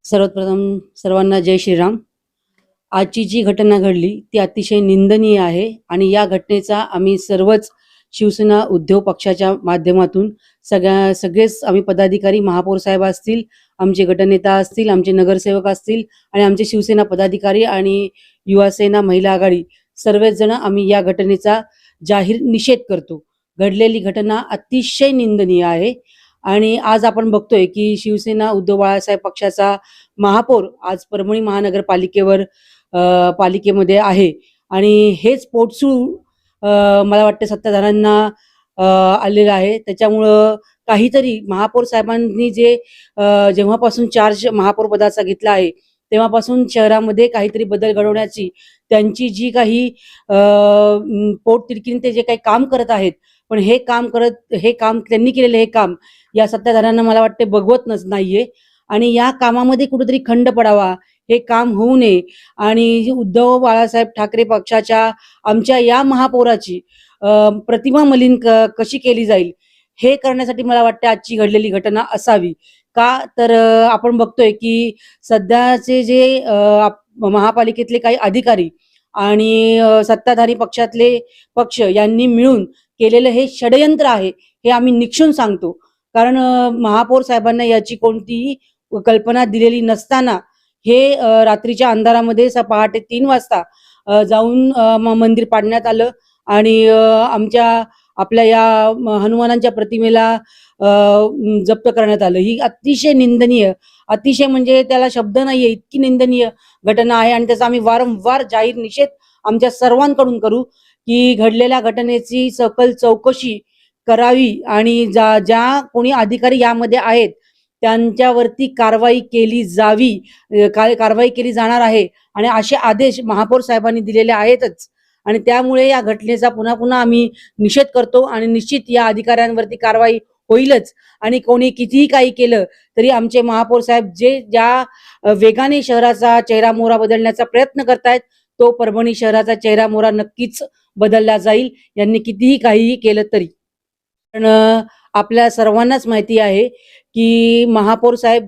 सर्वप्रथम सर्वांना जय श्रीराम। आजची जी घटना घडली ती अतिशय निंदनीय आहे आणि या घटनेचा आम्ही सर्वच शिवसेना उद्धव पक्षाच्या माध्यमातून सगळेच आम्ही पदाधिकारी, महापौर साहेब असतील, आमचे गटनेता असतील, आमचे नगरसेवक असतील आणि आमचे शिवसेना पदाधिकारी आणि युवासेना महिला आघाडी सर्वच जण आम्ही या घटनेचा जाहीर निषेध करतो। घडलेली घटना अतिशय निंदनीय आहे आणि आज आपण बघतोय की शिवसेना उद्धव बाळासाहेब पक्षाचा महापौर आज परभणी महानगरपालिकेवर पालिकेमध्ये आहे आणि हेच पोटसूळ मला वाटतं सत्ताधाऱ्यांना आलेलं आहे। त्याच्यामुळं काहीतरी महापौर साहेबांनी जे जेव्हापासून चार्ज महापौर पदाचा घेतला आहे तेव्हापासून शहरामध्ये काहीतरी बदल घडवण्याची त्यांची जी काही पोटतिडकीने ते जे काही काम करत आहेत, पण हे काम त्यांनी केलेलं हे काम या सत्ताधाऱ्यांना मला वाटते बघवत नाहीये आणि या कामामध्ये कुठेतरी खंड पडावा, हे काम होऊ नये आणि उद्धव बाळासाहेब ठाकरे पक्षाच्या आमच्या या महापौराची प्रतिमा मलिन कशी केली जाईल हे करण्यासाठी मला वाटतं आजची घडलेली घटना असावी। का तर आपण बघतोय की सध्याचे जे महापालिकेतले काही अधिकारी आणि सत्ताधारी पक्षातले पक्ष यांनी मिळून केलेलं हे षडयंत्र आहे हे आम्ही निक्षून सांगतो। कारण महापौर साहेबांना याची कोणतीही कल्पना दिलेली नसताना हे रात्रीच्या अंधारामध्ये पहाटे 3 वाजता जाऊन मंदिर पाडण्यात आलं आणि आपल्या या हनुमानांच्या प्रतिमेला जप्त करण्यात आलं। ही अतिशय निंदनीय, अतिशय म्हणजे त्याला शब्द नाहीये इतकी निंदनीय घटना आहे आणि त्याचा आम्ही वारंवार जाहीर निषेध आमच्या सर्वांकडून करू की घडलेल्या घटनेची सखोल चौकशी करावी आणि ज्या कोणी अधिकारी यामध्ये आहेत त्यांच्यावरती कारवाई केली जावी, कारवाई केली जाणार आहे आणि असे आदेश महापौर साहेबांनी दिलेले आहेतच आणि त्यामुळे या घटनेचा पुन्हा पुन्हा आम्ही निषेध करतो आणि निश्चित या अधिकाऱ्यांवरती कारवाई होईलच आणि कोणी कितीही काही केलं तरी आमचे महापौर साहेब ज्या वेगाने शहराचा चेहरा मोहरा बदलण्याचा प्रयत्न करतायत तो परभणी शहराचा चेहरा मोहरा नक्कीच बदलला जाईल, यांनी कितीही काहीही केलं तरी। पण आपल्या सर्वांनाच माहिती आहे की महापौर साहेब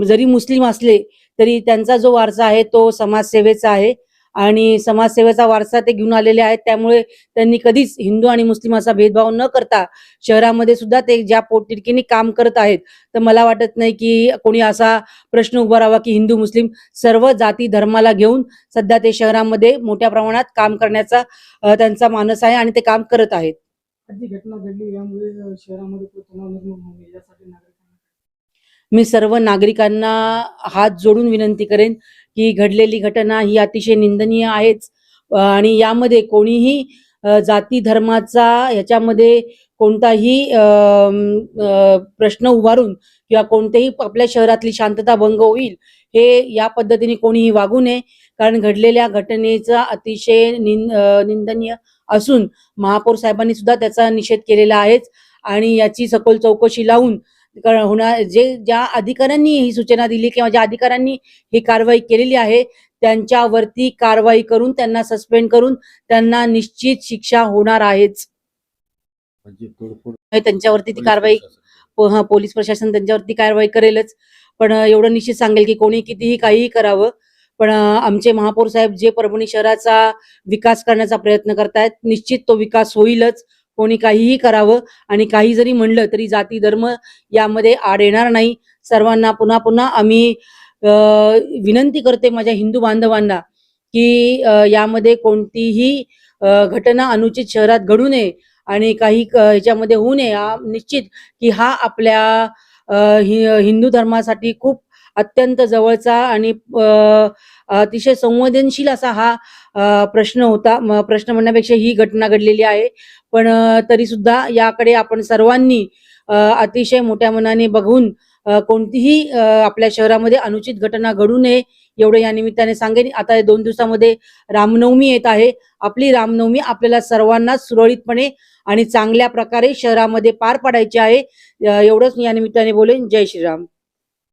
जरी मुस्लिम असले तरी त्यांचा जो वारसा आहे तो समाजसेवेचा आहे आणि समाजसेवेचा वारसा ते घेऊन आलेले आहेत। त्यामुळे त्यांनी कधीच हिंदू आणि मुस्लिम असा भेदभाव न करता शहरामध्ये सुद्धा ते ज्या पोटतिडकीने काम करत आहेत, तर मला वाटत नाही की कोणी असा प्रश्न उभा राहावा की हिंदू मुस्लिम सर्व जाती धर्माला घेऊन सध्या ते शहरामध्ये मोठ्या प्रमाणात काम करण्याचा त्यांचा मानस आहे आणि ते काम करत आहेत। जी घटना घडली यामुळे शहरामध्ये तणाव निर्माण होऊ नये यासाठी मी सर्व नागरिकांना हात जोडून विनंती करेन की घडलेली घटना ही अतिशय निंदनीय आहेच आणि यामध्ये कोणीही जाती धर्माचा ह्याच्यामध्ये कोणताही प्रश्न उभारून किंवा कोणतेही आपल्या शहरातली शांतता भंग होईल हे या पद्धतीने कोणीही वागू नये। कारण घडलेल्या घटनेचा अतिशय निंदनीय असून महापौर साहेबांनी सुद्धा त्याचा निषेध केलेला आहेच आणि याची सखोल चौकशी लावून ज्या अधिकाऱ्यांनी ही सूचना दिली किंवा ज्या अधिकाऱ्यांनी ही कारवाई केलेली आहे त्यांच्यावरती कारवाई करून त्यांना सस्पेंड करून त्यांना निश्चित शिक्षा होणार आहेच। त्यांच्यावरती ती कारवाई पोलीस प्रशासन त्यांच्यावरती कारवाई करेलच, पण एवढं निश्चित सांगेल की कोणी कितीही काहीही करावं पण आमचे महापौर साहेब जे परभणी शहराचा विकास करण्याचा प्रयत्न करतायत निश्चित तो विकास होईलच। कोणी काहीही करावं आणि काही जरी म्हणलं तरी जाती धर्म यामध्ये आड येणार नाही। सर्वांना पुन्हा पुन्हा आम्ही विनंती करते माझ्या हिंदू बांधवांना की यामध्ये कोणतीही घटना अनुचित शहरात घडू नये आणि काही ह्याच्यामध्ये होऊ नये। निश्चित की हा आपल्या हिंदू धर्मासाठी खूप अत्यंत जवळचा आणि अतिशय संवेदनशील असा हा प्रश्न होता। प्रश्न म्हणण्यापेक्षा ही घटना घडलेली आहे, पण तरी सुद्धा याकडे आपण सर्वांनी अतिशय मोठ्या मनाने बघून कोणतीही आपल्या शहरामध्ये अनुचित घटना घडू नये एवढं या निमित्ताने सांगेन। आता 2 दिवसामध्ये रामनवमी येत आहे। आपली रामनवमी आपल्याला सर्वांना सुरळीतपणे आणि चांगल्या प्रकारे शहरामध्ये पार पाडायची आहे, एवढंच या निमित्ताने बोलेन। जय श्रीराम।